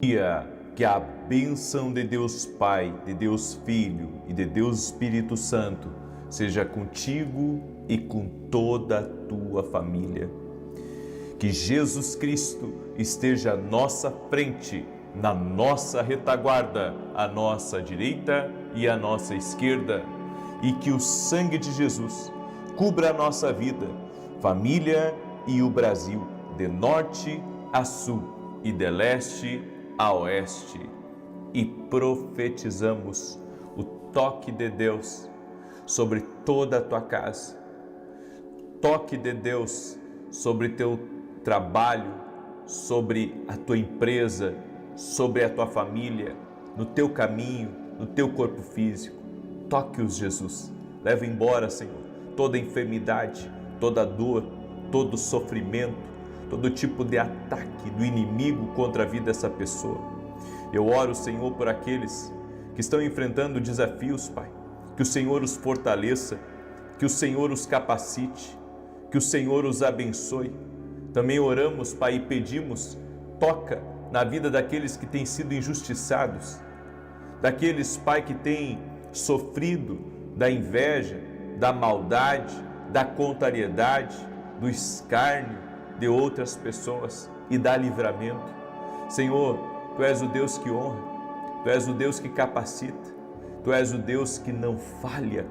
Que a bênção de Deus Pai, de Deus Filho e de Deus Espírito Santo seja contigo e com toda a tua família. Que Jesus Cristo esteja à nossa frente, na nossa retaguarda, à nossa direita e à nossa esquerda, e que o sangue de Jesus cubra a nossa vida, família e o Brasil, de norte a sul e de leste a oeste. E profetizamos o toque de Deus sobre toda a tua casa, toque de Deus sobre teu trabalho, sobre a tua empresa, sobre a tua família, no teu caminho, no teu corpo físico. Toque-os, Jesus. Leva embora, Senhor, toda enfermidade, toda dor, todo sofrimento, todo tipo de ataque do inimigo contra a vida dessa pessoa. Eu oro, Senhor, por aqueles que estão enfrentando desafios, Pai. Que o Senhor os fortaleça, que o Senhor os capacite, que o Senhor os abençoe. Também oramos, Pai, e pedimos, toca na vida daqueles que têm sido injustiçados, daqueles, Pai, que têm sofrido da inveja, da maldade, da contrariedade, do escárnio de outras pessoas e dá livramento. Senhor, Tu és o Deus que honra, Tu és o Deus que capacita, Tu és o Deus que não falha.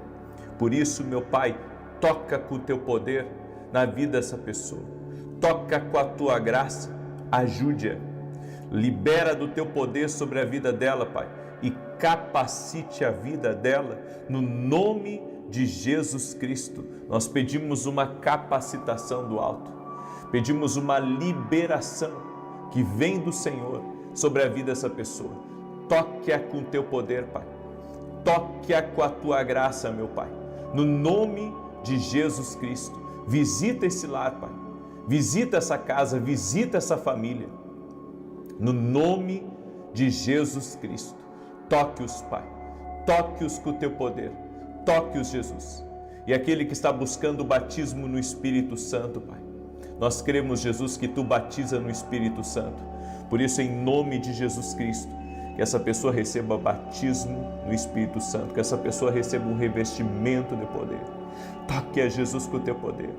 Por isso, meu Pai, toca com o Teu poder na vida dessa pessoa, toca com a Tua graça, ajude-a, libera do Teu poder sobre a vida dela, Pai, e capacite a vida dela, no nome de Jesus Cristo. Nós pedimos uma capacitação do alto, pedimos uma liberação que vem do Senhor sobre a vida dessa pessoa. Toque-a com o Teu poder, Pai, toque-a com a Tua graça, meu Pai, no nome de Jesus Cristo. Visita esse lar, Pai, visita essa casa, visita essa família, no nome de Jesus Cristo. Toque-os, Pai, toque-os com o Teu poder, toque-os, Jesus. E aquele que está buscando o batismo no Espírito Santo, Pai, nós cremos, Jesus, que Tu batiza no Espírito Santo. Por isso, em nome de Jesus Cristo, que essa pessoa receba batismo no Espírito Santo, que essa pessoa receba um revestimento de poder. Toque a Jesus com o Teu poder.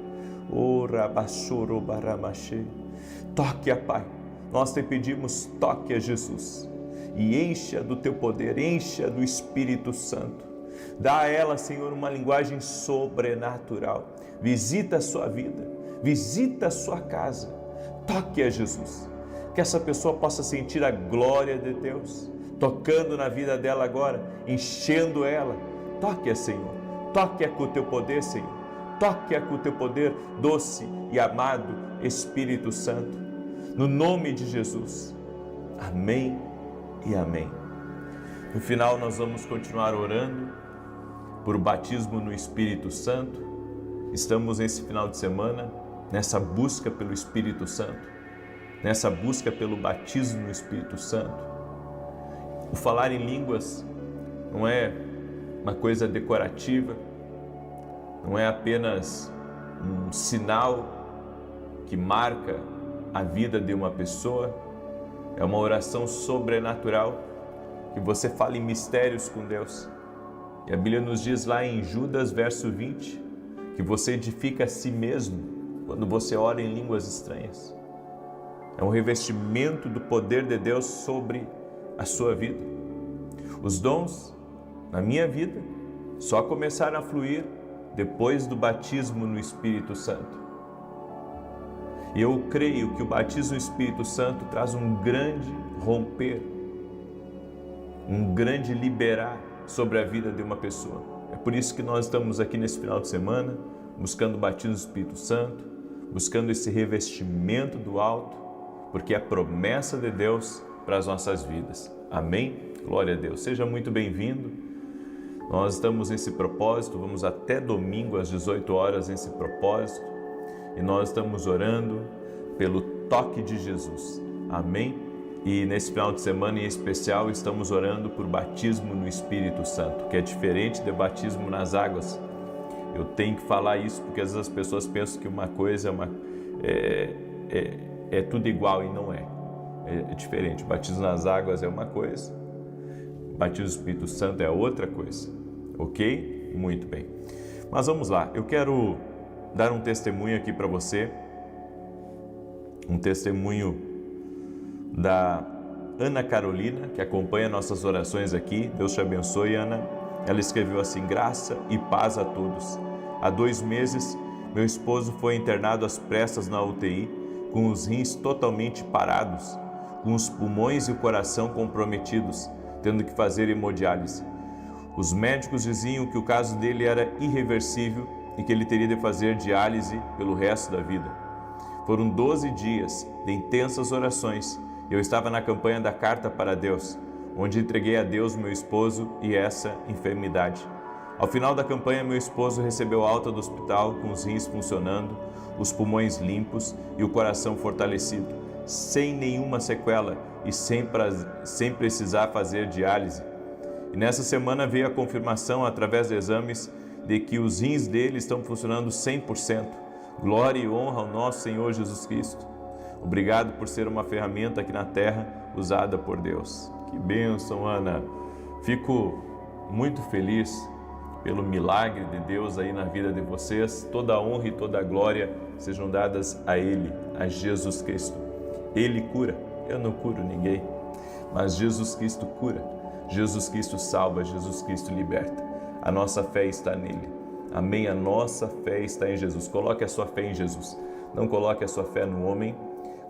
Toque a Pai. Nós Te pedimos, toque a Jesus e encha do Teu poder, encha do Espírito Santo. Dá a ela, Senhor, uma linguagem sobrenatural. Visita a sua vida, visita a sua casa. Toque a Jesus. Que essa pessoa possa sentir a glória de Deus tocando na vida dela agora, enchendo ela. Toque-a, Senhor. Toque-a com o Teu poder, Senhor. Toque-a com o Teu poder, doce e amado Espírito Santo. No nome de Jesus. Amém e amém. No final, nós vamos continuar orando por batismo no Espírito Santo. Estamos nesse final de semana, nessa busca pelo Espírito Santo, nessa busca pelo batismo no Espírito Santo. O falar em línguas não é uma coisa decorativa, não é apenas um sinal que marca a vida de uma pessoa, é uma oração sobrenatural, que você fala em mistérios com Deus. E a Bíblia nos diz lá em Judas, verso 20, que você edifica a si mesmo quando você ora em línguas estranhas. É um revestimento do poder de Deus sobre a sua vida. Os dons, na minha vida, só começaram a fluir depois do batismo no Espírito Santo. E eu creio que o batismo no Espírito Santo traz um grande romper, um grande liberar sobre a vida de uma pessoa. É por isso que nós estamos aqui nesse final de semana, buscando o batismo do Espírito Santo, buscando esse revestimento do alto, porque é a promessa de Deus para as nossas vidas. Amém? Glória a Deus. Seja muito bem-vindo. Nós estamos nesse propósito, vamos até domingo às 18 horas nesse propósito, e nós estamos orando pelo toque de Jesus. Amém? E nesse final de semana em especial estamos orando por batismo no Espírito Santo, que é diferente do batismo nas águas. Eu tenho que falar isso porque às vezes as pessoas pensam que uma coisa é tudo igual, e não é. é diferente. O batismo nas águas é uma coisa, o batismo do Espírito Santo é outra coisa, ok? Muito bem. Mas vamos lá, eu quero dar um testemunho aqui para você, um testemunho da Ana Carolina, que acompanha nossas orações aqui. Deus te abençoe, Ana. Ela escreveu assim: graça e paz a todos. Há 2 meses, meu esposo foi internado às pressas na UTI, com os rins totalmente parados, com os pulmões e o coração comprometidos, tendo que fazer hemodiálise. Os médicos diziam que o caso dele era irreversível e que ele teria de fazer diálise pelo resto da vida. Foram 12 dias de intensas orações. Eu estava na campanha da Carta para Deus, onde entreguei a Deus meu esposo e essa enfermidade. Ao final da campanha, meu esposo recebeu alta do hospital com os rins funcionando, os pulmões limpos e o coração fortalecido, sem nenhuma sequela e sem precisar fazer diálise. E nessa semana veio a confirmação, através de exames, de que os rins dele estão funcionando 100%. Glória e honra ao nosso Senhor Jesus Cristo. Obrigado por ser uma ferramenta aqui na terra usada por Deus. Que bênção, Ana. Fico muito feliz pelo milagre de Deus aí na vida de vocês. Toda a honra e toda a glória sejam dadas a Ele, a Jesus Cristo. Ele cura. Eu não curo ninguém, mas Jesus Cristo cura. Jesus Cristo salva, Jesus Cristo liberta. A nossa fé está nele. Amém? A nossa fé está em Jesus. Coloque a sua fé em Jesus. Não coloque a sua fé no homem.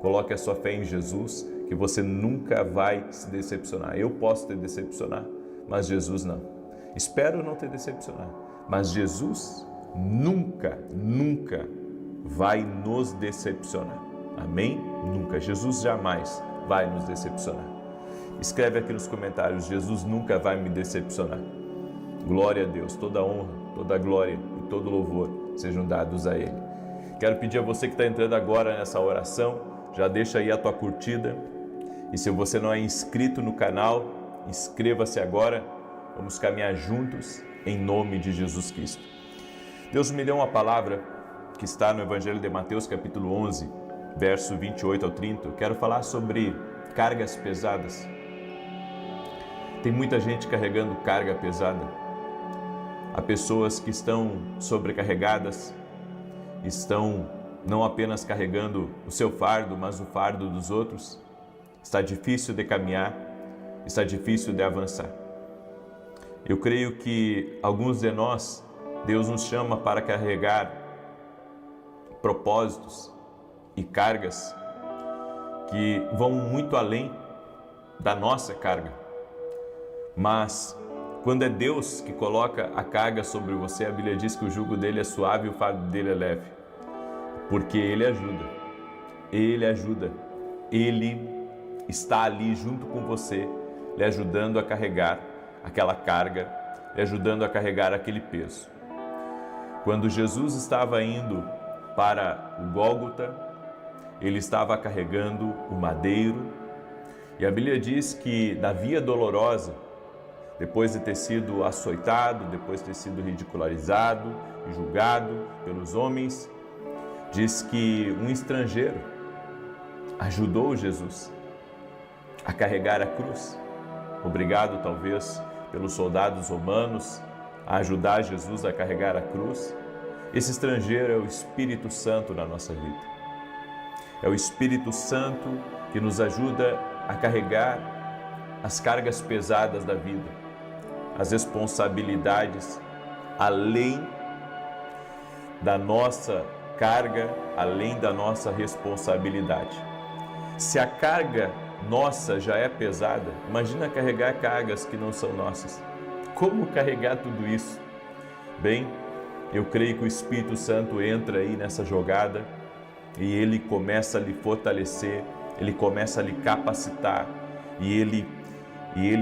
Coloque a sua fé em Jesus, que você nunca vai se decepcionar. Eu posso te decepcionar, mas Jesus não. Espero não te decepcionar, mas Jesus nunca vai nos decepcionar. Amém? Nunca. Jesus jamais vai nos decepcionar. Escreve aqui nos comentários: Jesus nunca vai me decepcionar. Glória a Deus, toda honra, toda glória e todo louvor sejam dados a Ele. Quero pedir a você que está entrando agora nessa oração, já deixa aí a tua curtida. E se você não é inscrito no canal, inscreva-se agora. Vamos caminhar juntos em nome de Jesus Cristo. Deus me deu uma palavra que está no Evangelho de Mateus, capítulo 11, verso 28 ao 30. Eu quero falar sobre cargas pesadas. Tem muita gente carregando carga pesada. Há pessoas que estão sobrecarregadas, estão não apenas carregando o seu fardo, mas o fardo dos outros. Está difícil de caminhar, está difícil de avançar. Eu creio que alguns de nós, Deus nos chama para carregar propósitos e cargas que vão muito além da nossa carga. Mas quando é Deus que coloca a carga sobre você, a Bíblia diz que o jugo dele é suave e o fardo dele é leve. Porque Ele ajuda, Ele está ali junto com você, lhe ajudando a carregar aquela carga, lhe ajudando a carregar aquele peso. Quando Jesus estava indo para o Gólgota, Ele estava carregando o madeiro, e a Bíblia diz que na via dolorosa, depois de ter sido açoitado, depois de ter sido ridicularizado e julgado pelos homens, diz que um estrangeiro ajudou Jesus a carregar a cruz. Obrigado, talvez, pelos soldados romanos a ajudar Jesus a carregar a cruz. Esse estrangeiro é o Espírito Santo na nossa vida. É o Espírito Santo que nos ajuda a carregar as cargas pesadas da vida, as responsabilidades, além da nossa carga, além da nossa responsabilidade. Se a carga nossa já é pesada, imagina carregar cargas que não são nossas. Como carregar tudo isso? Bem, eu creio que o Espírito Santo entra aí nessa jogada e ele começa a lhe fortalecer, ele começa a lhe capacitar e ele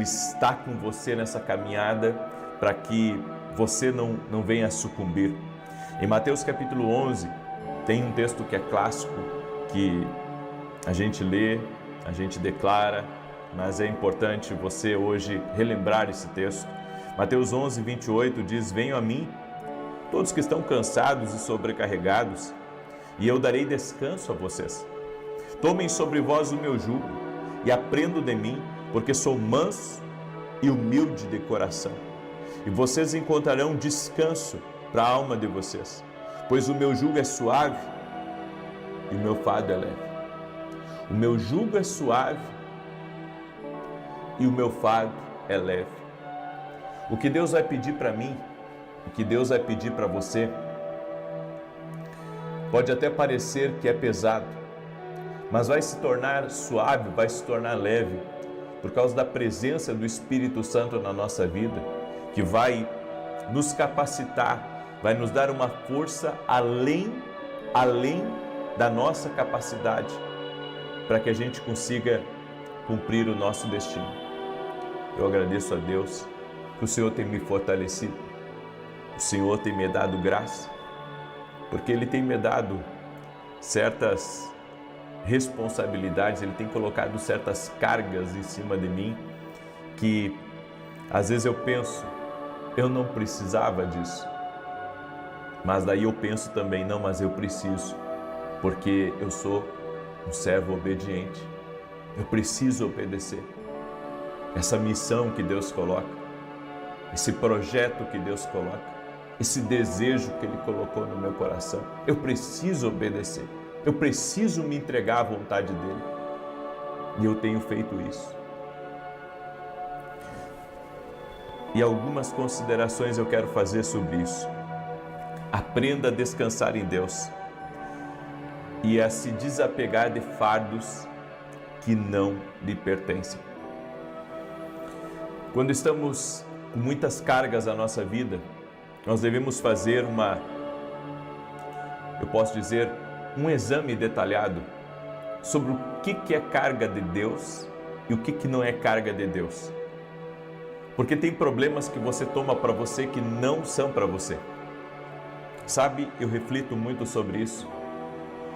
está com você nessa caminhada para que você não venha a sucumbir. Em Mateus capítulo 11, tem um texto que é clássico, que a gente lê, a gente declara, mas é importante você hoje relembrar esse texto. Mateus 11, 28 diz: venham a mim, todos que estão cansados e sobrecarregados, e eu darei descanso a vocês. Tomem sobre vós o meu jugo e aprendam de mim, porque sou manso e humilde de coração. E vocês encontrarão descanso para a alma de vocês, pois o meu jugo é suave e o meu fardo é leve. O meu jugo é suave e o meu fardo é leve. O que Deus vai pedir para mim, o que Deus vai pedir para você, pode até parecer que é pesado, mas vai se tornar suave, vai se tornar leve, por causa da presença do Espírito Santo na nossa vida, que vai nos capacitar, vai nos dar uma força além da nossa capacidade, para que a gente consiga cumprir o nosso destino. Eu agradeço a Deus que o Senhor tem me fortalecido, o Senhor tem me dado graça, porque Ele tem me dado certas responsabilidades, Ele tem colocado certas cargas em cima de mim, que às vezes eu penso, eu não precisava disso, mas daí eu penso também, não, mas eu preciso, porque eu sou um servo obediente, eu preciso obedecer. Essa missão que Deus coloca, esse projeto que Deus coloca, esse desejo que Ele colocou no meu coração, eu preciso obedecer, eu preciso me entregar à vontade dEle, e eu tenho feito isso. E algumas considerações eu quero fazer sobre isso. Aprenda a descansar em Deus e a se desapegar de fardos que não lhe pertencem. Quando estamos com muitas cargas na nossa vida, nós devemos fazer um exame detalhado sobre o que é carga de Deus e o que não é carga de Deus. Porque tem problemas que você toma para você que não são para você. Sabe, eu reflito muito sobre isso.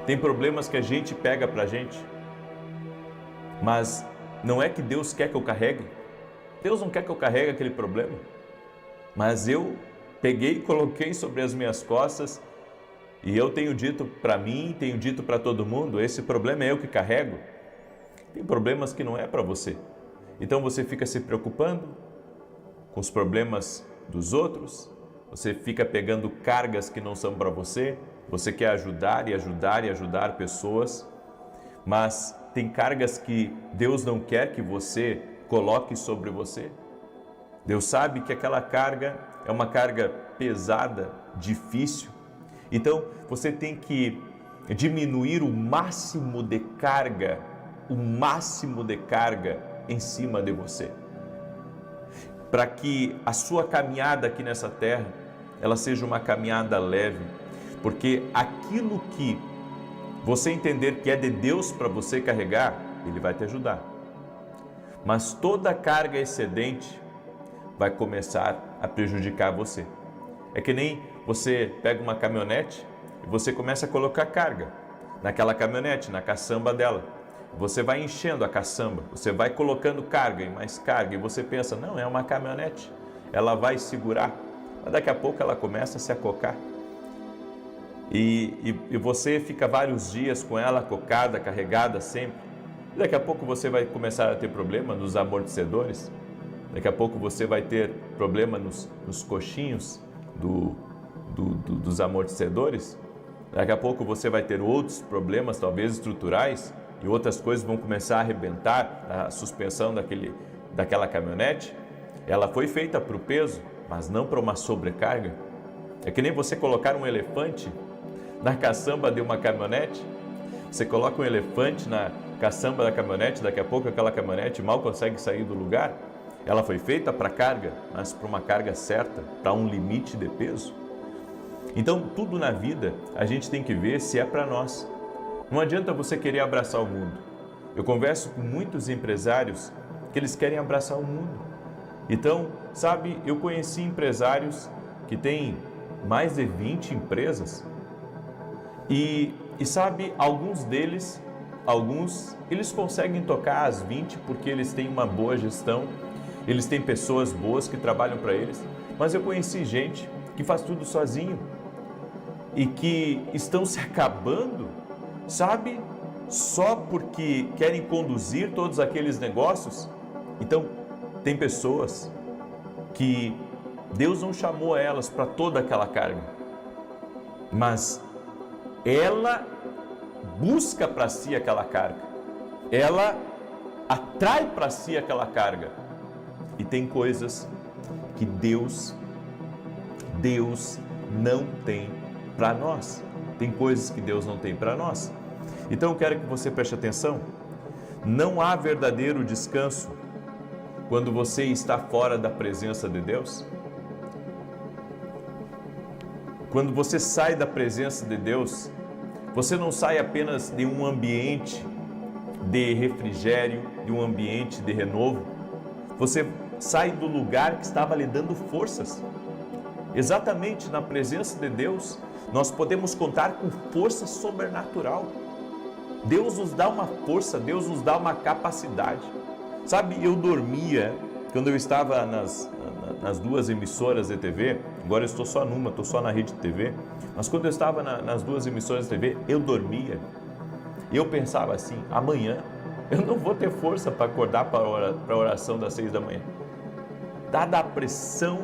Tem problemas que a gente pega para a gente, mas não é que Deus quer que eu carregue. Deus não quer que eu carregue aquele problema, mas eu peguei e coloquei sobre as minhas costas e eu tenho dito para mim, tenho dito para todo mundo, esse problema é eu que carrego. Tem problemas que não é para você. Então você fica se preocupando com os problemas dos outros, você fica pegando cargas que não são para você, você quer ajudar e ajudar e ajudar pessoas, mas tem cargas que Deus não quer que você coloque sobre você. Deus sabe que aquela carga é uma carga pesada, difícil. Então, você tem que diminuir o máximo de carga em cima de você. Para que a sua caminhada aqui nessa terra, ela seja uma caminhada leve. Porque aquilo que você entender que é de Deus para você carregar, Ele vai te ajudar. Mas toda carga excedente vai começar a prejudicar você. É que nem você pega uma caminhonete e você começa a colocar carga naquela caminhonete, na caçamba dela. Você vai enchendo a caçamba, você vai colocando carga e mais carga e você pensa, não, é uma caminhonete, ela vai segurar. Mas daqui a pouco ela começa a se acocar. E você fica vários dias com ela acocada, carregada sempre. Daqui a pouco você vai começar a ter problema nos amortecedores. Daqui a pouco você vai ter problema nos coxinhos dos amortecedores. Daqui a pouco você vai ter outros problemas, talvez estruturais, e outras coisas vão começar a arrebentar a suspensão daquela caminhonete. Ela foi feita para o peso, mas não para uma sobrecarga. É que nem você colocar um elefante na caçamba de uma caminhonete. Você coloca um elefante na caçamba da caminhonete, daqui a pouco aquela caminhonete mal consegue sair do lugar. Ela foi feita para carga, mas para uma carga certa, para um limite de peso. Então, tudo na vida a gente tem que ver se é para nós. Não adianta você querer abraçar o mundo. Eu converso com muitos empresários que eles querem abraçar o mundo. Então, sabe, eu conheci empresários que têm mais de 20 empresas e sabe, alguns deles, eles conseguem tocar as 20 porque eles têm uma boa gestão, eles têm pessoas boas que trabalham para eles, mas eu conheci gente que faz tudo sozinho e que estão se acabando, sabe, só porque querem conduzir todos aqueles negócios. Então, tem pessoas que Deus não chamou elas para toda aquela carga, mas ela busca para si aquela carga, ela atrai para si aquela carga. E tem coisas que Deus não tem para nós. Tem coisas que Deus não tem para nós. Então eu quero que você preste atenção. Não há verdadeiro descanso quando você está fora da presença de Deus. Quando você sai da presença de Deus, você não sai apenas de um ambiente de refrigério, de um ambiente de renovo. Você sai do lugar que estava lhe dando forças. Exatamente na presença de Deus, nós podemos contar com força sobrenatural. Deus nos dá uma força, Deus nos dá uma capacidade. Sabe, eu dormia, quando eu estava nas duas emissoras de TV, agora eu estou só numa, estou só na rede de TV, mas quando eu estava nas duas emissoras de TV, eu dormia. E eu pensava assim, amanhã eu não vou ter força para acordar para a oração das 6 da manhã. Dada a pressão,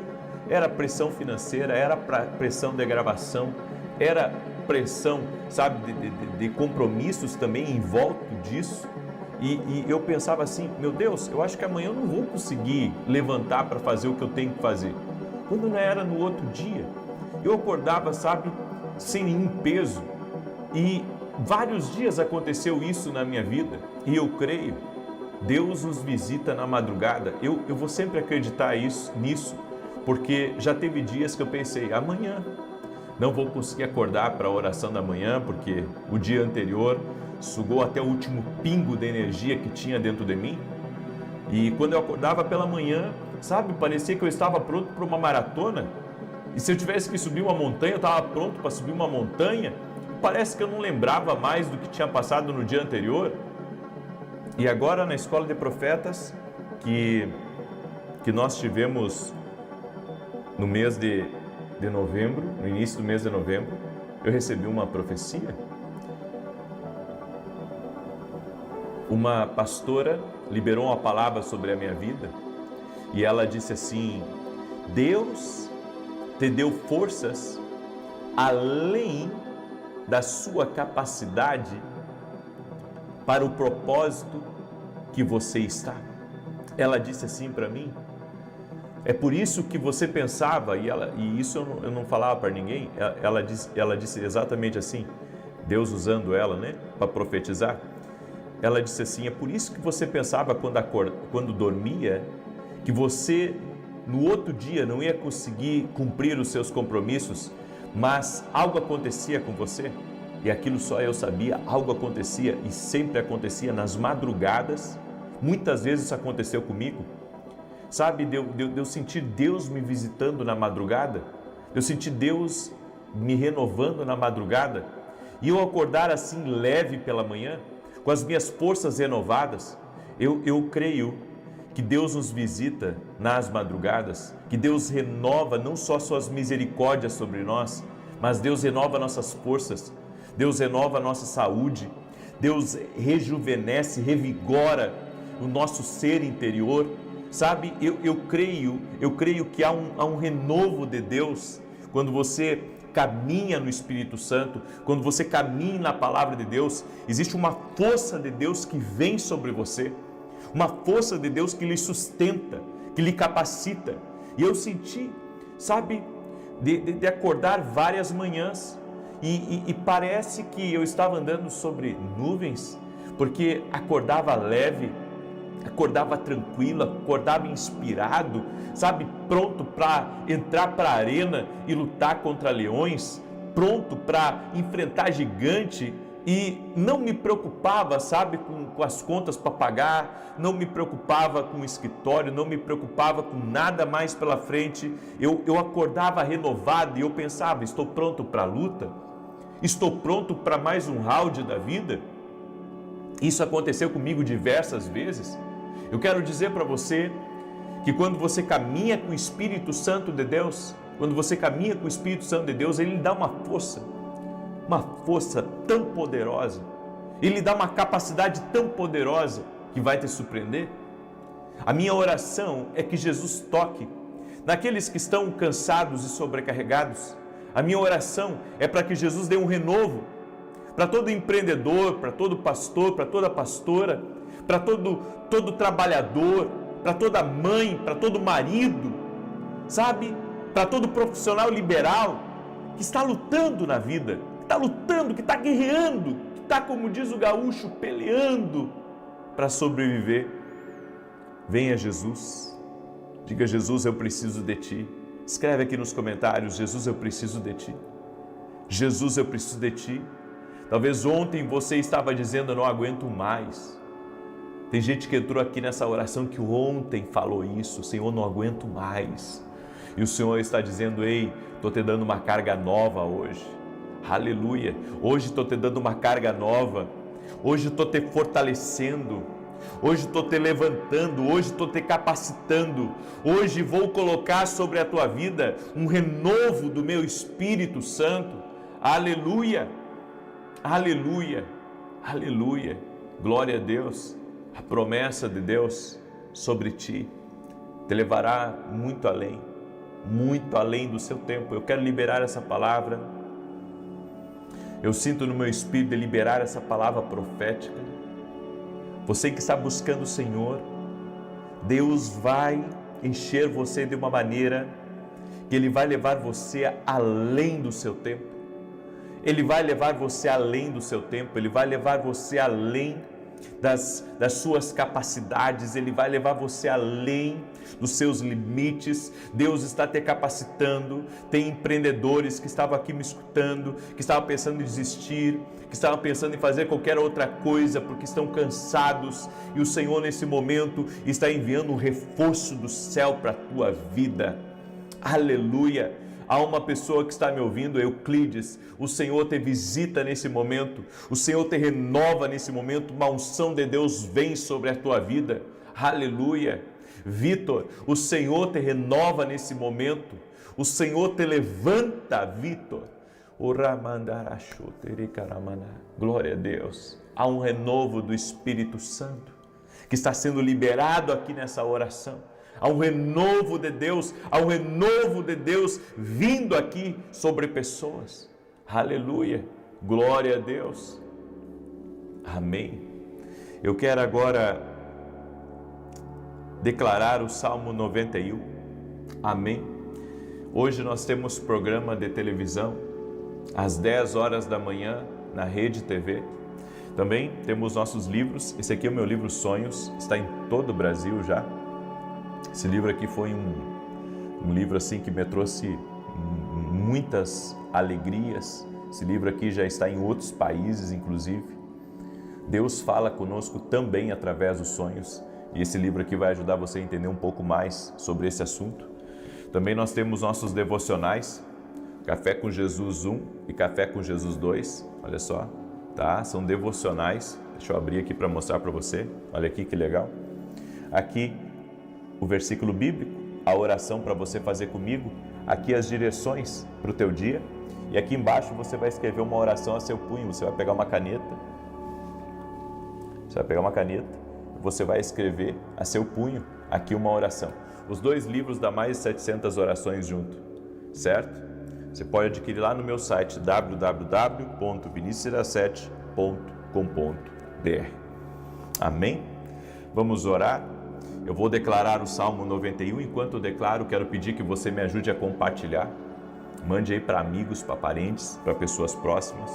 era pressão financeira, era pressão de gravação, era pressão, sabe, de compromissos também em volta disso. E eu pensava assim, meu Deus, eu acho que amanhã eu não vou conseguir levantar para fazer o que eu tenho que fazer. Quando não era no outro dia, eu acordava, sabe, sem nenhum peso. E vários dias aconteceu isso na minha vida. E eu creio, Deus nos visita na madrugada. Eu vou sempre acreditar nisso, porque já teve dias que eu pensei, amanhã não vou conseguir acordar para a oração da manhã, porque o dia anterior sugou até o último pingo de energia que tinha dentro de mim. E quando eu acordava pela manhã, sabe, parecia que eu estava pronto para uma maratona. E se eu tivesse que subir uma montanha, eu estava pronto para subir uma montanha. Parece que eu não lembrava mais do que tinha passado no dia anterior. E agora na Escola de Profetas, que nós tivemos no mês de novembro, no início do mês de novembro, eu recebi uma profecia. Uma pastora liberou uma palavra sobre a minha vida e ela disse assim: Deus te deu forças além da sua capacidade para o propósito que você está. Ela disse assim para mim, é por isso que você pensava, e isso eu não falava para ninguém, ela disse exatamente assim, Deus usando ela, né, para profetizar. Ela disse assim, é por isso que você pensava quando dormia, que você no outro dia não ia conseguir cumprir os seus compromissos, mas algo acontecia com você, e aquilo só eu sabia, algo acontecia, e sempre acontecia nas madrugadas. Muitas vezes isso aconteceu comigo, sabe, de eu sentir Deus me visitando na madrugada, eu senti Deus me renovando na madrugada, e eu acordar assim leve pela manhã, com as minhas forças renovadas. Eu creio que Deus nos visita nas madrugadas, que Deus renova não só suas misericórdias sobre nós, mas Deus renova nossas forças, Deus renova a nossa saúde, Deus rejuvenesce, revigora o nosso ser interior, sabe? Eu creio que há um renovo de Deus quando você caminha no Espírito Santo, quando você caminha na palavra de Deus. Existe uma força de Deus que vem sobre você, uma força de Deus que lhe sustenta, que lhe capacita. E eu senti, sabe, de acordar várias manhãs e parece que eu estava andando sobre nuvens, porque acordava leve, acordava tranquilo, acordava inspirado, sabe, pronto para entrar para a arena e lutar contra leões, pronto para enfrentar gigante, e não me preocupava, sabe, com as contas para pagar, não me preocupava com o escritório, não me preocupava com nada mais pela frente. Eu acordava renovado e eu pensava, estou pronto para a luta? Estou pronto para mais um round da vida? Isso aconteceu comigo diversas vezes. Eu quero dizer para você que quando você caminha com o Espírito Santo de Deus, quando você caminha com o Espírito Santo de Deus, Ele lhe dá uma força tão poderosa, Ele lhe dá uma capacidade tão poderosa que vai te surpreender. A minha oração é que Jesus toque naqueles que estão cansados e sobrecarregados. A minha oração é para que Jesus dê um renovo para todo empreendedor, para todo pastor, para toda pastora, para todo trabalhador, para toda mãe, para todo marido, sabe? Para todo profissional liberal que está lutando na vida, que está lutando, que está guerreando, que está, como diz o gaúcho, peleando para sobreviver. Venha Jesus, diga: Jesus, eu preciso de Ti. Escreve aqui nos comentários: Jesus, eu preciso de Ti. Jesus, eu preciso de Ti. Talvez ontem você estava dizendo: eu não aguento mais. Tem gente que entrou aqui nessa oração que ontem falou isso: Senhor, não aguento mais. E o Senhor está dizendo: ei, estou te dando uma carga nova hoje. Aleluia! Hoje estou te dando uma carga nova. Hoje estou te fortalecendo. Hoje estou te levantando. Hoje estou te capacitando. Hoje vou colocar sobre a tua vida um renovo do meu Espírito Santo. Aleluia! Aleluia! Aleluia! Glória a Deus! A promessa de Deus sobre ti te levará muito além do seu tempo. Eu quero liberar essa palavra. Eu sinto no meu espírito de liberar essa palavra profética. Você que está buscando o Senhor, Deus vai encher você de uma maneira que Ele vai levar você além do seu tempo. Ele vai levar você além do seu tempo. Ele vai levar você além das suas capacidades. Ele vai levar você além dos seus limites. Deus está te capacitando. Tem empreendedores que estavam aqui me escutando, que estavam pensando em desistir, que estavam pensando em fazer qualquer outra coisa porque estão cansados, e o Senhor nesse momento está enviando um reforço do céu para a tua vida. Aleluia! Há uma pessoa que está me ouvindo, Euclides, o Senhor te visita nesse momento, o Senhor te renova nesse momento, uma unção de Deus vem sobre a tua vida. Aleluia! Vitor, o Senhor te renova nesse momento, o Senhor te levanta, Vitor. Glória a Deus. Há um renovo do Espírito Santo que está sendo liberado aqui nessa oração. Há um renovo de Deus, há um renovo de Deus vindo aqui sobre pessoas. Aleluia, glória a Deus. Amém. Eu quero agora declarar o Salmo 91. Amém. Hoje nós temos programa de televisão às 10 horas da manhã na Rede TV. Também temos nossos livros. Esse aqui é o meu livro Sonhos, está em todo o Brasil já. Esse livro aqui foi um livro assim que me trouxe muitas alegrias. Esse livro aqui já está em outros países, inclusive. Deus fala conosco também através dos sonhos. E esse livro aqui vai ajudar você a entender um pouco mais sobre esse assunto. Também nós temos nossos devocionais, Café com Jesus 1 e Café com Jesus 2. Olha só, tá? São devocionais. Deixa eu abrir aqui para mostrar para você. Olha aqui que legal. Aqui o versículo bíblico, a oração para você fazer comigo, aqui as direções para o teu dia, e aqui embaixo você vai escrever uma oração a seu punho. Você vai pegar uma caneta, você vai escrever a seu punho aqui uma oração. Os dois livros dá mais de 700 orações junto, certo? Você pode adquirir lá no meu site www.vinicius17.com.br. Amém? Vamos orar. Eu vou declarar o Salmo 91. Enquanto eu declaro, quero pedir que você me ajude a compartilhar. Mande aí para amigos, para parentes, para pessoas próximas.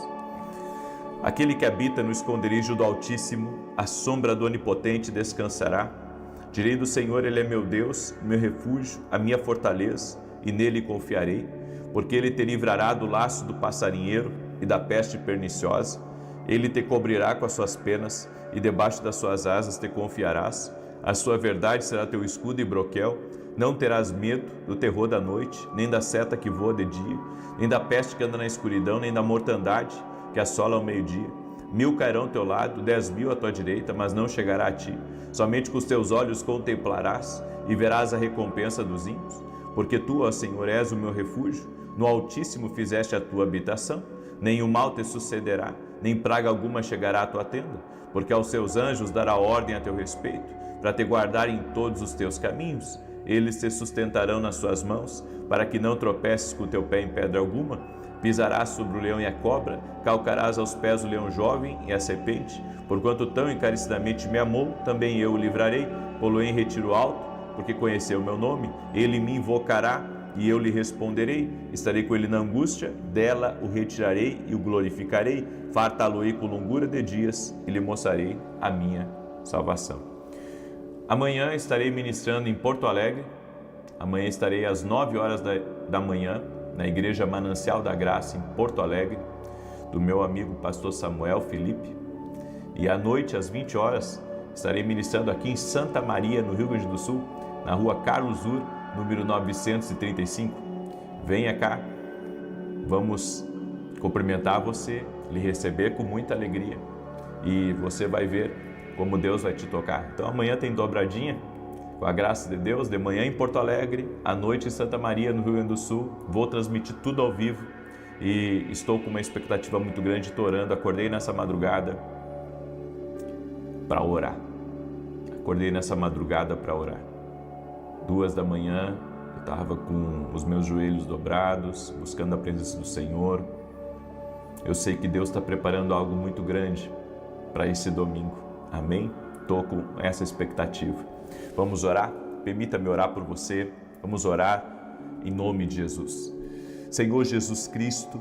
Aquele que habita no esconderijo do Altíssimo, a sombra do Onipotente descansará. Direi do Senhor, Ele é meu Deus, meu refúgio, a minha fortaleza, e nele confiarei, porque Ele te livrará do laço do passarinheiro e da peste perniciosa. Ele te cobrirá com as suas penas, e debaixo das suas asas te confiarás. A sua verdade será teu escudo e broquel. Não terás medo do terror da noite, nem da seta que voa de dia, nem da peste que anda na escuridão, nem da mortandade que assola ao meio-dia. 1000 cairão ao teu lado, 10.000 à tua direita, mas não chegará a ti. Somente com os teus olhos contemplarás e verás a recompensa dos ímpios. Porque tu, ó Senhor, és o meu refúgio, no Altíssimo fizeste a tua habitação. Nenhum mal te sucederá, nem praga alguma chegará à tua tenda, porque aos seus anjos dará ordem a teu respeito, para te guardar em todos os teus caminhos. Eles te sustentarão nas suas mãos, para que não tropeces com o teu pé em pedra alguma. Pisarás sobre o leão e a cobra, calcarás aos pés o leão jovem e a serpente. Porquanto tão encarecidamente me amou, também eu o livrarei, pô-lo-ei em retiro alto, porque conheceu o meu nome. Ele me invocará e eu lhe responderei. Estarei com ele na angústia, dela o retirarei e o glorificarei. Fartá-lo-ei com longura de dias e lhe mostrarei a minha salvação. Amanhã estarei ministrando em Porto Alegre. Amanhã estarei às 9 horas da manhã na Igreja Manancial da Graça em Porto Alegre, do meu amigo pastor Samuel Felipe. E à noite, às 20 horas, estarei ministrando aqui em Santa Maria, no Rio Grande do Sul, na rua Carlos Ur, número 935. Venha cá, vamos cumprimentar você, lhe receber com muita alegria e você vai ver como Deus vai te tocar. Então amanhã tem dobradinha, com a graça de Deus, de manhã em Porto Alegre, à noite em Santa Maria, no Rio Grande do Sul. Vou transmitir tudo ao vivo e estou com uma expectativa muito grande, estou orando. Acordei nessa madrugada para orar. Acordei nessa madrugada para orar. 2 da manhã, eu estava com os meus joelhos dobrados, buscando a presença do Senhor. Eu sei que Deus está preparando algo muito grande para esse domingo. Amém? Estou com essa expectativa. Vamos orar? Permita-me orar por você. Vamos orar em nome de Jesus. Senhor Jesus Cristo,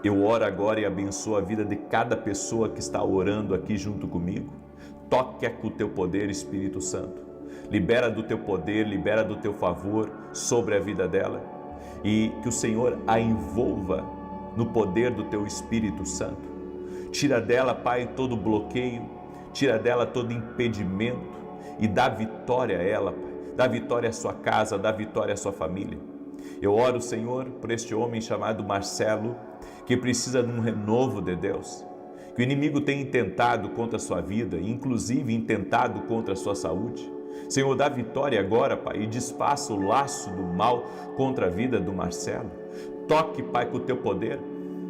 eu oro agora e abençoo a vida de cada pessoa que está orando aqui junto comigo. Toque-a com o teu poder, Espírito Santo. Libera do teu poder, libera do teu favor sobre a vida dela. E que o Senhor a envolva no poder do teu Espírito Santo. Tira dela, Pai, todo bloqueio, tira dela todo impedimento e dá vitória a ela, Pai. Dá vitória à sua casa, dá vitória à sua família. Eu oro, Senhor, por este homem chamado Marcelo, que precisa de um renovo de Deus, que o inimigo tem intentado contra a sua vida, inclusive intentado contra a sua saúde. Senhor, dá vitória agora, Pai, e desfaça o laço do mal contra a vida do Marcelo. Toque, Pai, com o teu poder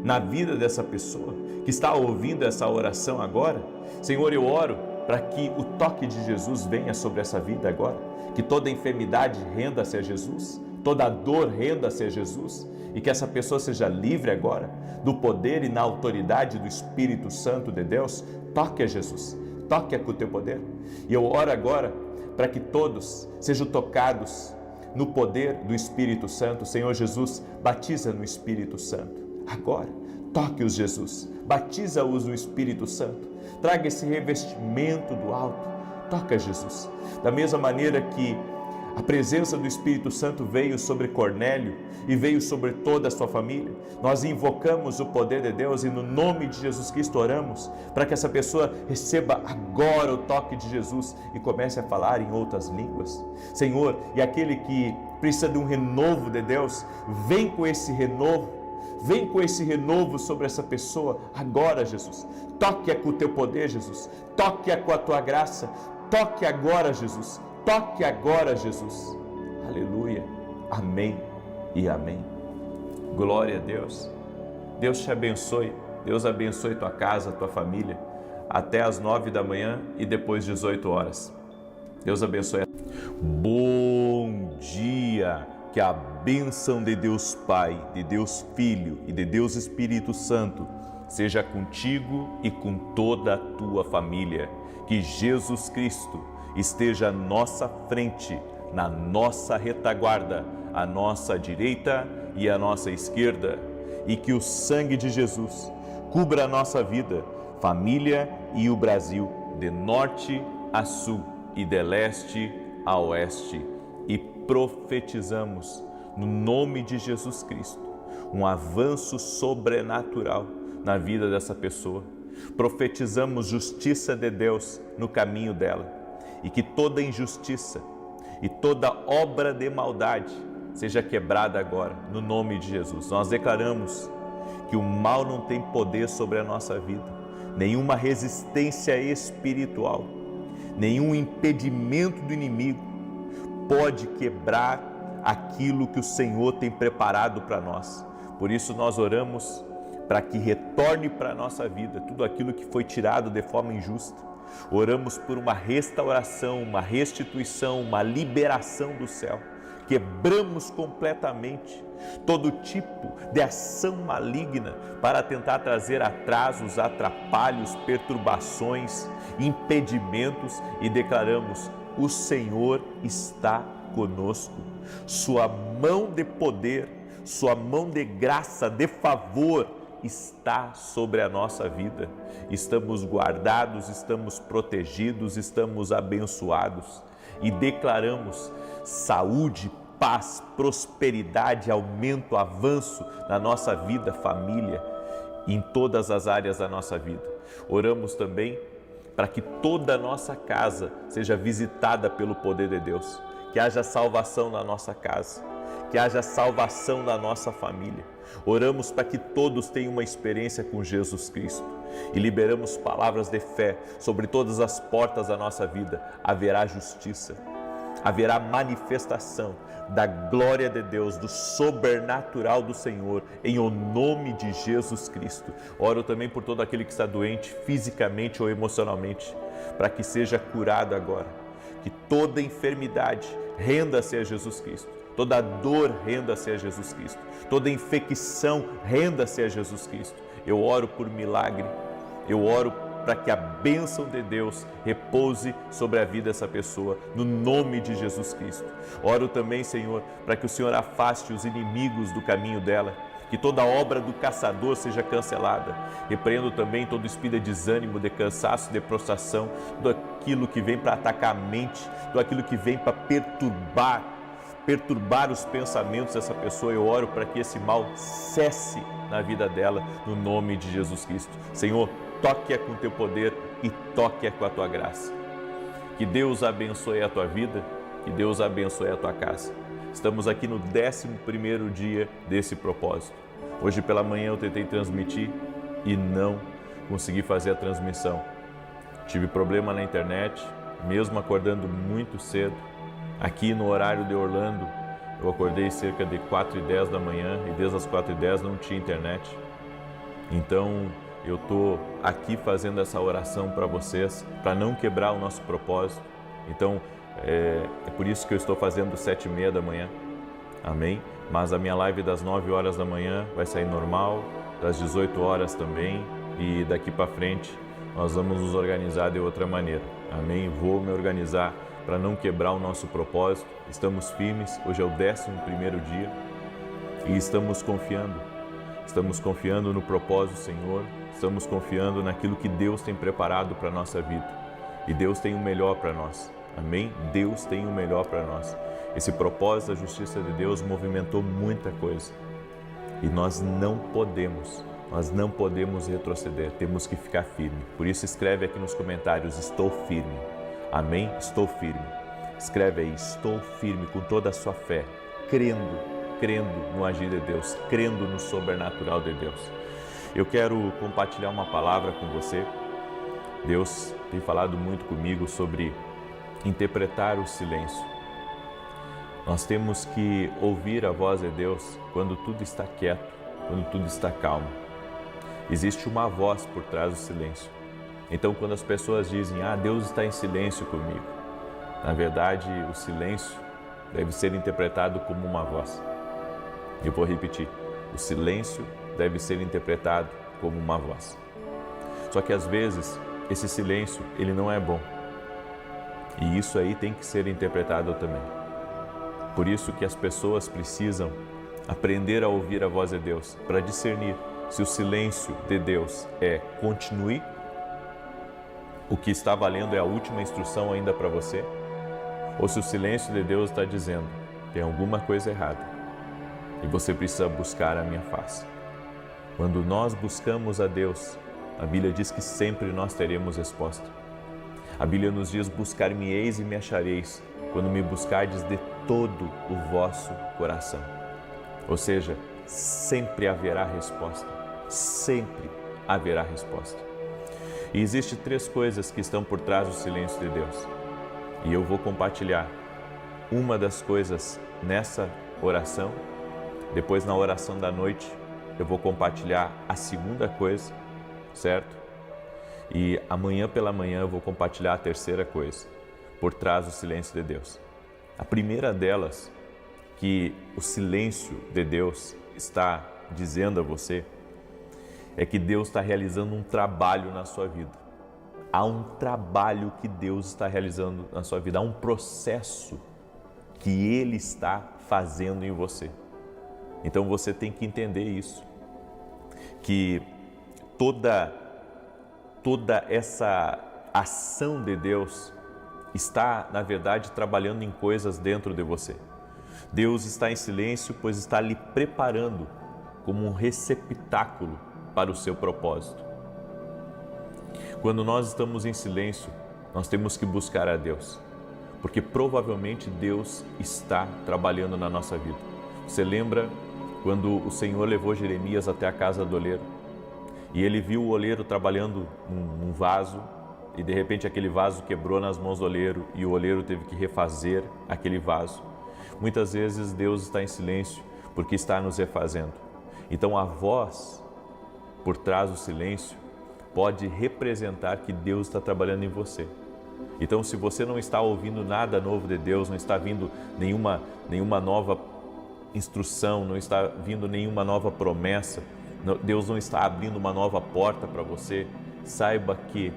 na vida dessa pessoa que está ouvindo essa oração agora. Senhor, eu oro para que o toque de Jesus venha sobre essa vida agora, que toda enfermidade renda-se a Jesus, toda dor renda-se a Jesus, e que essa pessoa seja livre agora do poder e na autoridade do Espírito Santo de Deus. Toque a Jesus, toque com o teu poder. E eu oro agora para que todos sejam tocados no poder do Espírito Santo. Senhor Jesus, batiza no Espírito Santo agora. Toque-os, Jesus, batiza-os no Espírito Santo, traga esse revestimento do alto. Toca, Jesus, da mesma maneira que a presença do Espírito Santo veio sobre Cornélio e veio sobre toda a sua família. Nós invocamos o poder de Deus e no nome de Jesus Cristo oramos para que essa pessoa receba agora o toque de Jesus e comece a falar em outras línguas. Senhor, e aquele que precisa de um renovo de Deus, vem com esse renovo. Vem com esse renovo sobre essa pessoa agora, Jesus. Toque-a com o teu poder, Jesus. Toque-a com a tua graça. Toque agora, Jesus. Toque agora, Jesus. Aleluia. Amém e amém. Glória a Deus. Deus te abençoe. Deus abençoe tua casa, tua família. Até às 9 da manhã e depois 18 horas. Deus abençoe. Bom dia. Que a bênção de Deus Pai, de Deus Filho e de Deus Espírito Santo seja contigo e com toda a tua família. Que Jesus Cristo esteja à nossa frente, na nossa retaguarda, à nossa direita e à nossa esquerda. E que o sangue de Jesus cubra a nossa vida, família e o Brasil, de norte a sul e de leste a oeste. E profetizamos, no nome de Jesus Cristo, um avanço sobrenatural na vida dessa pessoa. Profetizamos justiça de Deus no caminho dela e que toda injustiça e toda obra de maldade seja quebrada agora, no nome de Jesus. Nós declaramos que o mal não tem poder sobre a nossa vida, nenhuma resistência espiritual, nenhum impedimento do inimigo pode quebrar aquilo que o Senhor tem preparado para nós. Por isso nós oramos para que retorne para a nossa vida tudo aquilo que foi tirado de forma injusta. Oramos por uma restauração, uma restituição, uma liberação do céu. Quebramos completamente todo tipo de ação maligna para tentar trazer atrasos, atrapalhos, perturbações, impedimentos e declaramos: o Senhor está conosco. Sua mão de poder, sua mão de graça, de favor está sobre a nossa vida. Estamos guardados, estamos protegidos, estamos abençoados e declaramos saúde, paz, prosperidade, aumento, avanço na nossa vida, família, em todas as áreas da nossa vida. Oramos também para que toda a nossa casa seja visitada pelo poder de Deus, que haja salvação na nossa casa, que haja salvação na nossa família. Oramos para que todos tenham uma experiência com Jesus Cristo e liberamos palavras de fé sobre todas as portas da nossa vida. Haverá justiça, haverá manifestação da glória de Deus, do sobrenatural do Senhor, em o nome de Jesus Cristo. Oro também por todo aquele que está doente fisicamente ou emocionalmente, para que seja curado agora, que toda enfermidade renda-se a Jesus Cristo, toda dor renda-se a Jesus Cristo, toda infecção renda-se a Jesus Cristo. Eu oro por milagre, eu oro para que a bênção de Deus repouse sobre a vida dessa pessoa, no nome de Jesus Cristo. Oro também, Senhor, para que o Senhor afaste os inimigos do caminho dela, que toda obra do caçador seja cancelada. Repreendo também todo espírito de desânimo, de cansaço, de prostração, tudo aquilo que vem para atacar a mente, tudo aquilo que vem para perturbar os pensamentos dessa pessoa. Eu oro para que esse mal cesse na vida dela, no nome de Jesus Cristo. Senhor, toque-a com o teu poder e toque-a com a tua graça. Que Deus abençoe a tua vida, que Deus abençoe a tua casa. Estamos aqui no 11º dia desse propósito. Hoje pela manhã eu tentei transmitir e não consegui fazer a transmissão. Tive problema na internet, mesmo acordando muito cedo. Aqui no horário de Orlando, eu acordei cerca de 4h10 da manhã e desde as 4h10 não tinha internet. Então, eu estou aqui fazendo essa oração para vocês, para não quebrar o nosso propósito. Então, é por isso que eu estou fazendo 7h30 da manhã, amém? Mas a minha live das 9 horas da manhã vai sair normal, das 18 horas também, e daqui para frente nós vamos nos organizar de outra maneira, amém? Vou me organizar para não quebrar o nosso propósito. Estamos firmes, hoje é o 11º dia e estamos confiando no propósito do Senhor, estamos confiando naquilo que Deus tem preparado para a nossa vida. E Deus tem o melhor para nós. Amém? Deus tem o melhor para nós. Esse propósito da justiça de Deus movimentou muita coisa. E nós não podemos retroceder. Temos que ficar firme. Por isso escreve aqui nos comentários: estou firme. Amém? Estou firme. Escreve aí: estou firme com toda a sua fé, crendo no agir de Deus, crendo no sobrenatural de Deus. Eu quero compartilhar uma palavra com você. Deus tem falado muito comigo sobre interpretar o silêncio. Nós temos que ouvir a voz de Deus quando tudo está quieto, quando tudo está calmo. Existe uma voz por trás do silêncio. Então, quando as pessoas dizem: Deus está em silêncio comigo, na verdade, o silêncio deve ser interpretado como uma voz. Eu vou repetir: o silêncio deve ser interpretado como uma voz. Só que às vezes esse silêncio ele não é bom. E isso aí tem que ser interpretado também. Por isso que as pessoas precisam aprender a ouvir a voz de Deus para discernir se o silêncio de Deus é continue, o que está valendo é a última instrução ainda para você, ou se o silêncio de Deus está dizendo: tem alguma coisa errada e você precisa buscar a minha face. Quando nós buscamos a Deus, a Bíblia diz que sempre nós teremos resposta. A Bíblia nos diz: buscar-me-eis e me achareis, quando me buscardes de todo o vosso coração. Ou seja, sempre haverá resposta. Sempre haverá resposta. E existem 3 coisas que estão por trás do silêncio de Deus. E eu vou compartilhar uma das coisas nessa oração, depois na oração da noite eu vou compartilhar a segunda coisa, certo? E amanhã pela manhã eu vou compartilhar a terceira coisa, por trás do silêncio de Deus. A primeira delas, que o silêncio de Deus está dizendo a você, é que Deus está realizando um trabalho na sua vida. Há um trabalho que Deus está realizando na sua vida, há um processo que Ele está fazendo em você. Então você tem que entender isso, que toda essa ação de Deus está, na verdade, trabalhando em coisas dentro de você. Deus está em silêncio, pois está lhe preparando como um receptáculo para o seu propósito. Quando nós estamos em silêncio, nós temos que buscar a Deus, porque provavelmente Deus está trabalhando na nossa vida. Você lembra quando o Senhor levou Jeremias até a casa do oleiro e ele viu o oleiro trabalhando num vaso e de repente aquele vaso quebrou nas mãos do oleiro e o oleiro teve que refazer aquele vaso. Muitas vezes Deus está em silêncio porque está nos refazendo. Então a voz por trás do silêncio pode representar que Deus está trabalhando em você. Então, se você não está ouvindo nada novo de Deus, não está vindo nenhuma nova instrução, não está vindo nenhuma nova promessa, Deus não está abrindo uma nova porta para você, saiba que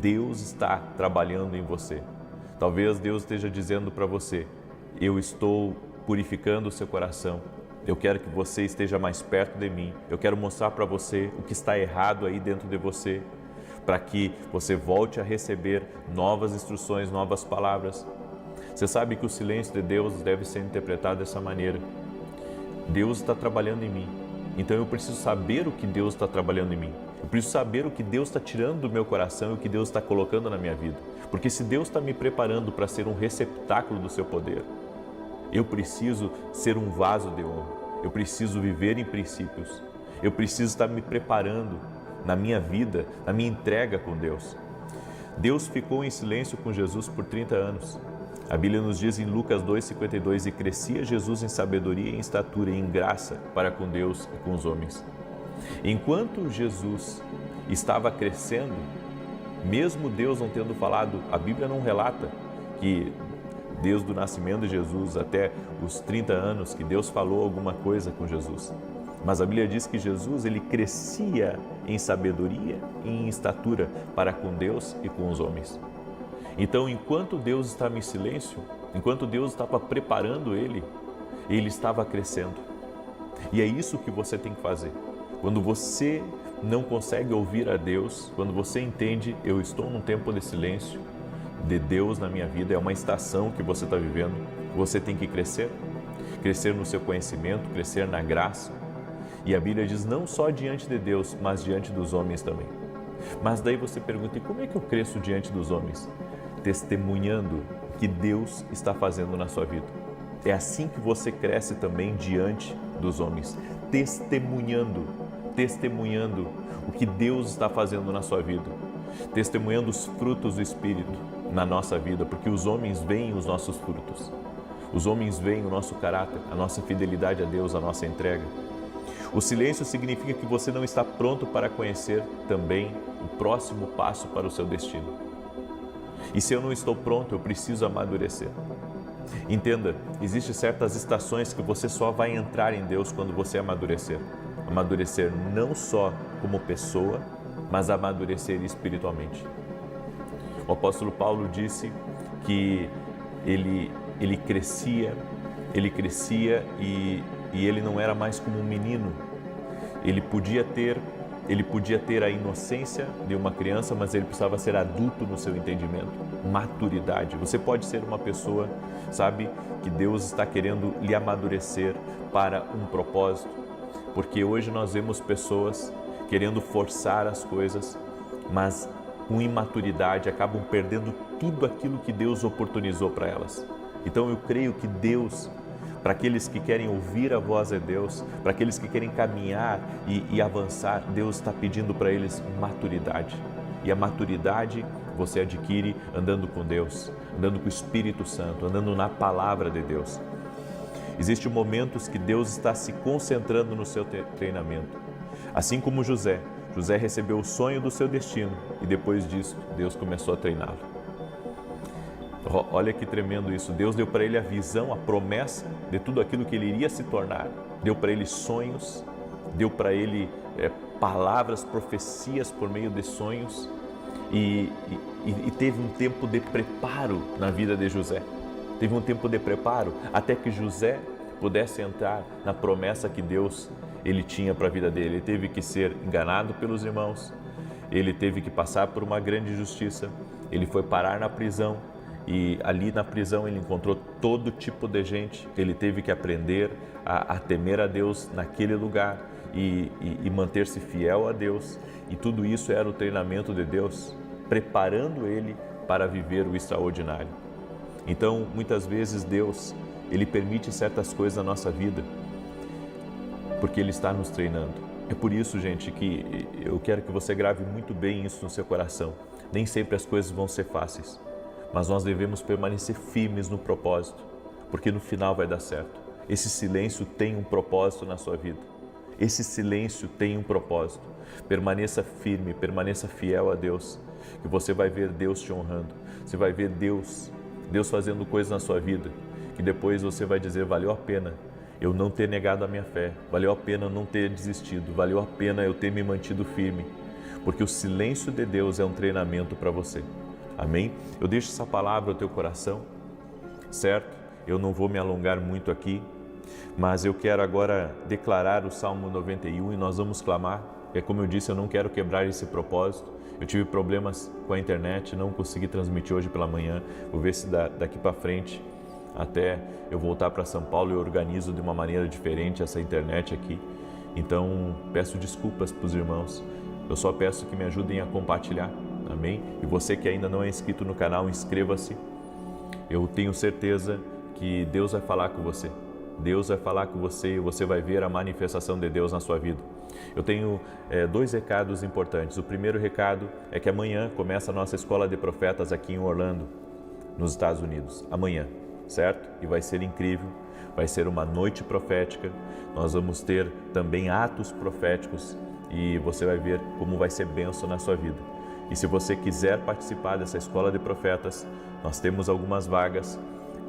Deus está trabalhando em você. Talvez Deus esteja dizendo para você, eu estou purificando o seu coração, eu quero que você esteja mais perto de mim, eu quero mostrar para você o que está errado aí dentro de você, para que você volte a receber novas instruções, novas palavras. Você sabe que o silêncio de Deus deve ser interpretado dessa maneira. Deus está trabalhando em mim, então eu preciso saber o que Deus está trabalhando em mim. Eu preciso saber o que Deus está tirando do meu coração e o que Deus está colocando na minha vida. Porque se Deus está me preparando para ser um receptáculo do seu poder, eu preciso ser um vaso de honra. Eu preciso viver em princípios. Eu preciso estar me preparando na minha vida, na minha entrega com Deus. Deus ficou em silêncio com Jesus por 30 anos. A Bíblia nos diz em Lucas 2,52, e crescia Jesus em sabedoria, em estatura e em graça para com Deus e com os homens. Enquanto Jesus estava crescendo, mesmo Deus não tendo falado, a Bíblia não relata que desde o nascimento de Jesus até os 30 anos que Deus falou alguma coisa com Jesus. Mas a Bíblia diz que Jesus, ele crescia em sabedoria e em estatura para com Deus e com os homens. Então, enquanto Deus estava em silêncio, enquanto Deus estava preparando ele estava crescendo. E é isso que você tem que fazer. Quando você não consegue ouvir a Deus, quando você entende, eu estou num tempo de silêncio de Deus na minha vida, é uma estação que você está vivendo, você tem que crescer no seu conhecimento, crescer na graça. E a Bíblia diz não só diante de Deus, mas diante dos homens também. Mas daí você pergunta, e como é que eu cresço diante dos homens? Testemunhando o que Deus está fazendo na sua vida. É assim que você cresce também diante dos homens, testemunhando o que Deus está fazendo na sua vida, testemunhando os frutos do Espírito na nossa vida, porque os homens veem os nossos frutos, os homens veem o nosso caráter, a nossa fidelidade a Deus, a nossa entrega. O silêncio significa que você não está pronto para conhecer também o próximo passo para o seu destino. E se eu não estou pronto, eu preciso amadurecer. Entenda, existem certas estações que você só vai entrar em Deus quando você amadurecer. Amadurecer não só como pessoa, mas amadurecer espiritualmente. O apóstolo Paulo disse que ele crescia e ele não era mais como um menino. Ele podia ter a inocência de uma criança, mas ele precisava ser adulto no seu entendimento, maturidade. Você pode ser uma pessoa, sabe, que Deus está querendo lhe amadurecer para um propósito, porque hoje nós vemos pessoas querendo forçar as coisas, mas com imaturidade acabam perdendo tudo aquilo que Deus oportunizou para elas. Então eu creio que Deus, para aqueles que querem ouvir a voz de Deus, para aqueles que querem caminhar e avançar, Deus está pedindo para eles maturidade. E a maturidade você adquire andando com Deus, andando com o Espírito Santo, andando na palavra de Deus. Existem momentos que Deus está se concentrando no seu treinamento. Assim como José recebeu o sonho do seu destino e depois disso Deus começou a treiná-lo. Olha que tremendo isso. Deus deu para ele a visão, a promessa de tudo aquilo que ele iria se tornar. Deu para ele sonhos, deu para ele palavras, profecias por meio de sonhos e teve um tempo de preparo na vida de José. Teve um tempo de preparo até que José pudesse entrar na promessa que Deus ele tinha para a vida dele. Ele teve que ser enganado pelos irmãos, ele teve que passar por uma grande injustiça, ele foi parar na prisão e ali na prisão ele encontrou todo tipo de gente. Ele teve que aprender a temer a Deus naquele lugar e manter-se fiel a Deus, e tudo isso era o treinamento de Deus, preparando ele para viver o extraordinário. Então, muitas vezes Deus, Ele permite certas coisas na nossa vida, porque Ele está nos treinando. É por isso, gente, que eu quero que você grave muito bem isso no seu coração. Nem sempre as coisas vão ser fáceis, mas nós devemos permanecer firmes no propósito, porque no final vai dar certo. Esse silêncio tem um propósito na sua vida. Esse silêncio tem um propósito. Permaneça firme, permaneça fiel a Deus, que você vai ver Deus te honrando. Você vai ver Deus fazendo coisas na sua vida, que depois você vai dizer, valeu a pena eu não ter negado a minha fé, valeu a pena eu não ter desistido, valeu a pena eu ter me mantido firme, porque o silêncio de Deus é um treinamento para você. Amém? Eu deixo essa palavra no teu coração, certo? Eu não vou me alongar muito aqui, mas eu quero agora declarar o Salmo 91 e nós vamos clamar. Como eu disse, eu não quero quebrar esse propósito. Eu tive problemas com a internet, não consegui transmitir hoje pela manhã. Vou ver se daqui para frente, até eu voltar para São Paulo, eu organizo de uma maneira diferente essa internet aqui. Então, peço desculpas para os irmãos. Eu só peço que me ajudem a compartilhar. Amém? E você que ainda não é inscrito no canal, inscreva-se. Eu tenho certeza que Deus vai falar com você. Deus vai falar com você e você vai ver a manifestação de Deus na sua vida. Eu tenho 2 recados importantes. O primeiro recado é que amanhã começa a nossa Escola de Profetas aqui em Orlando, nos Estados Unidos. Amanhã, certo? E vai ser incrível. Vai ser uma noite profética. Nós vamos ter também atos proféticos e você vai ver como vai ser bênção na sua vida. E se você quiser participar dessa Escola de Profetas, nós temos algumas vagas.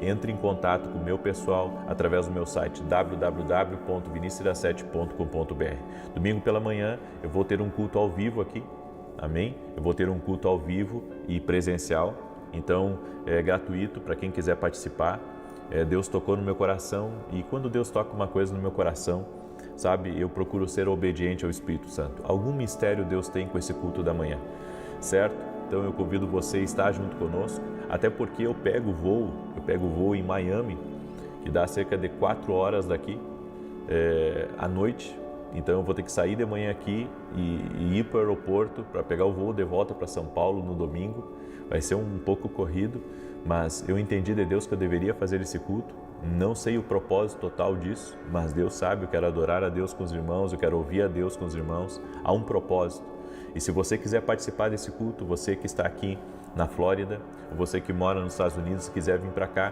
Entre em contato com o meu pessoal através do meu site www.vinicius7.com.br. Domingo pela manhã eu vou ter um culto ao vivo aqui, amém? Eu vou ter um culto ao vivo e presencial, então é gratuito para quem quiser participar. Deus tocou no meu coração e quando Deus toca uma coisa no meu coração, sabe, eu procuro ser obediente ao Espírito Santo. Algum mistério Deus tem com esse culto da manhã, certo? Então eu convido você a estar junto conosco, até porque eu pego voo em Miami, que dá cerca de 4 horas daqui, à noite. Então eu vou ter que sair de manhã aqui e ir para o aeroporto para pegar o voo de volta para São Paulo no domingo. Vai ser um pouco corrido, mas eu entendi de Deus que eu deveria fazer esse culto. Não sei o propósito total disso, mas Deus sabe, eu quero adorar a Deus com os irmãos, eu quero ouvir a Deus com os irmãos. Há um propósito. E se você quiser participar desse culto, você que está aqui na Flórida, ou você que mora nos Estados Unidos, quiser vir para cá,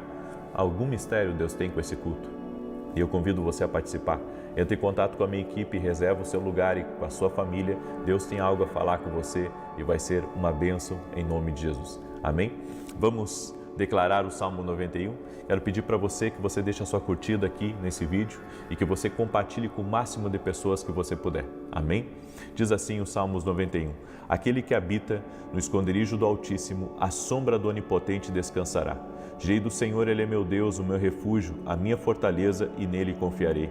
algum mistério Deus tem com esse culto. E eu convido você a participar. Entre em contato com a minha equipe, reserva o seu lugar e com a sua família. Deus tem algo a falar com você e vai ser uma bênção em nome de Jesus. Amém? Vamos declarar o Salmo 91. Quero pedir para você que você deixe a sua curtida aqui nesse vídeo e que você compartilhe com o máximo de pessoas que você puder. Amém? Diz assim o Salmos 91. Aquele que habita no esconderijo do Altíssimo, à sombra do Onipotente descansará. Direi do Senhor, Ele é meu Deus, o meu refúgio, a minha fortaleza, e nele confiarei.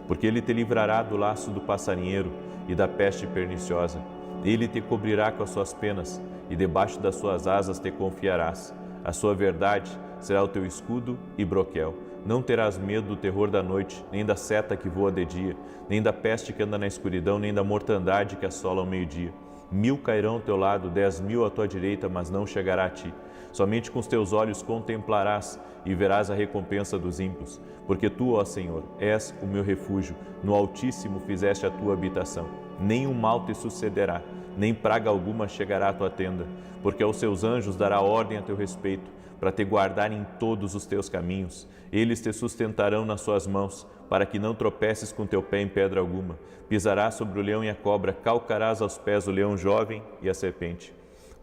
Porque Ele te livrará do laço do passarinheiro e da peste perniciosa. Ele te cobrirá com as suas penas, e debaixo das suas asas te confiarás. A sua verdade será o teu escudo e broquel. Não terás medo do terror da noite, nem da seta que voa de dia, nem da peste que anda na escuridão, nem da mortandade que assola ao meio-dia. 1000 cairão ao teu lado, 10.000 à tua direita, mas não chegará a ti. Somente com os teus olhos contemplarás e verás a recompensa dos ímpios. Porque tu, ó Senhor, és o meu refúgio, no Altíssimo fizeste a tua habitação. Nenhum mal te sucederá, nem praga alguma chegará à tua tenda, porque aos seus anjos dará ordem a teu respeito, para te guardar em todos os teus caminhos. Eles te sustentarão nas suas mãos, para que não tropeces com teu pé em pedra alguma. Pisarás sobre o leão e a cobra, calcarás aos pés o leão jovem e a serpente.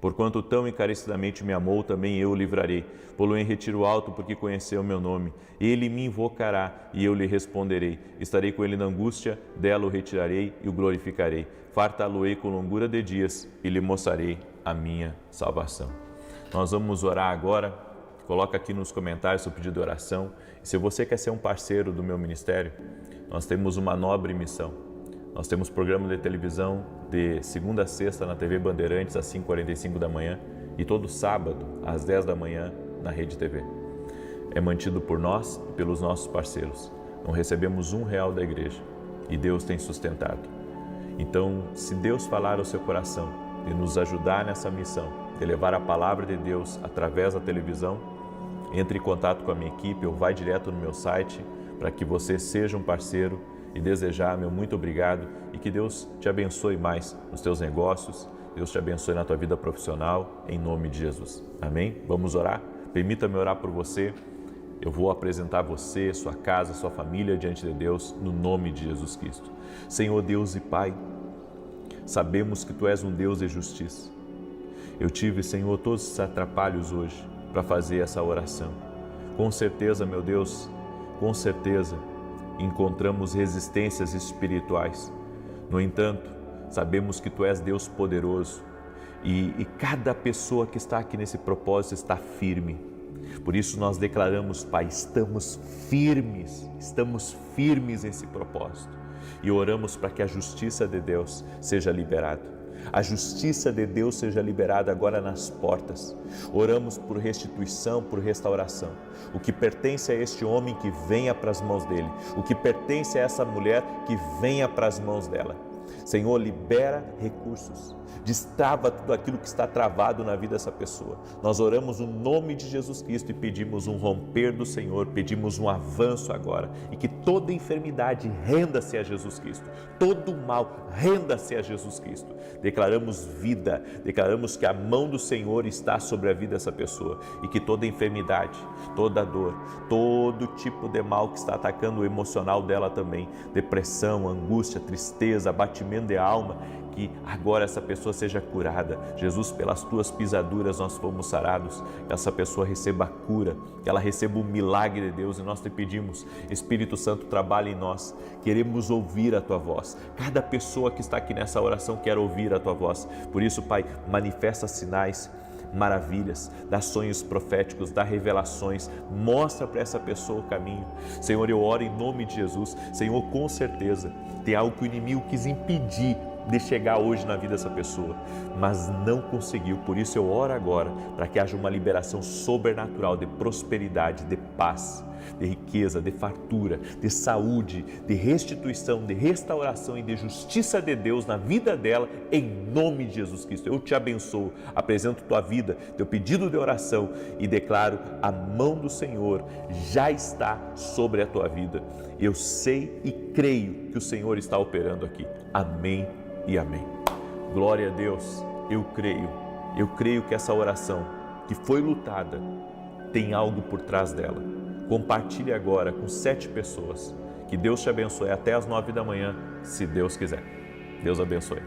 Porquanto tão encarecidamente me amou, também eu o livrarei. Pô-lo em retiro alto, porque conheceu o meu nome. Ele me invocará, e eu lhe responderei. Estarei com ele na angústia, dela o retirarei e o glorificarei. Fartá-lo-ei com longura de dias, e lhe mostrarei a minha salvação. Nós vamos orar agora. Coloca aqui nos comentários o pedido de oração. E se você quer ser um parceiro do meu ministério, nós temos uma nobre missão. Nós temos programa de televisão de segunda a sexta na TV Bandeirantes às 5h45 da manhã e todo sábado às 10 da manhã na Rede TV. É mantido por nós e pelos nossos parceiros. Não recebemos R$1 da igreja e Deus tem sustentado. Então, se Deus falar ao seu coração de nos ajudar nessa missão, de levar a palavra de Deus através da televisão, entre em contato com a minha equipe ou vai direto no meu site para que você seja um parceiro e desejar meu muito obrigado e que Deus te abençoe mais nos teus negócios, Deus te abençoe na tua vida profissional, em nome de Jesus. Amém? Vamos orar? Permita-me orar por você. Eu vou apresentar você, sua casa, sua família diante de Deus, no nome de Jesus Cristo. Senhor Deus e Pai, sabemos que Tu és um Deus de justiça. Eu tive, Senhor, todos esses atrapalhos hoje para fazer essa oração. Com certeza, meu Deus, com certeza, encontramos resistências espirituais. No entanto, sabemos que Tu és Deus poderoso e cada pessoa que está aqui nesse propósito está firme. Por isso nós declaramos, Pai, estamos firmes nesse propósito e oramos para que a justiça de Deus seja liberada. A justiça de Deus seja liberada agora nas portas. Oramos por restituição, por restauração. O que pertence a este homem, que venha para as mãos dele. O que pertence a essa mulher, que venha para as mãos dela. Senhor, libera recursos. Destrava tudo aquilo que está travado na vida dessa pessoa. Nós oramos no nome de Jesus Cristo e pedimos um romper do Senhor, pedimos um avanço agora e que toda enfermidade renda-se a Jesus Cristo, todo mal renda-se a Jesus Cristo. Declaramos vida, declaramos que a mão do Senhor está sobre a vida dessa pessoa e que toda enfermidade, toda dor, todo tipo de mal que está atacando o emocional dela também, depressão, angústia, tristeza, abatimento de alma, que agora essa pessoa seja curada. Jesus, pelas tuas pisaduras nós fomos sarados, que essa pessoa receba a cura, que ela receba o milagre de Deus e nós te pedimos, Espírito Santo, trabalha em nós, queremos ouvir a tua voz. Cada pessoa que está aqui nessa oração quer ouvir a tua voz, por isso, Pai, manifesta sinais, maravilhas, dá sonhos proféticos, dá revelações, mostra para essa pessoa o caminho. Senhor, eu oro em nome de Jesus. Senhor, com certeza tem algo que o inimigo quis impedir de chegar hoje na vida dessa pessoa, mas não conseguiu. Por isso eu oro agora para que haja uma liberação sobrenatural de prosperidade, de paz, de riqueza, de fartura, de saúde, de restituição, de restauração e de justiça de Deus na vida dela, em nome de Jesus Cristo. Eu te abençoo, apresento tua vida, teu pedido de oração e declaro: a mão do Senhor já está sobre a tua vida. Eu sei e creio que o Senhor está operando aqui. Amém e amém. Glória a Deus. Eu creio que essa oração que foi lutada tem algo por trás dela. Compartilhe agora com 7 pessoas. Que Deus te abençoe até às 9 da manhã, se Deus quiser. Deus abençoe.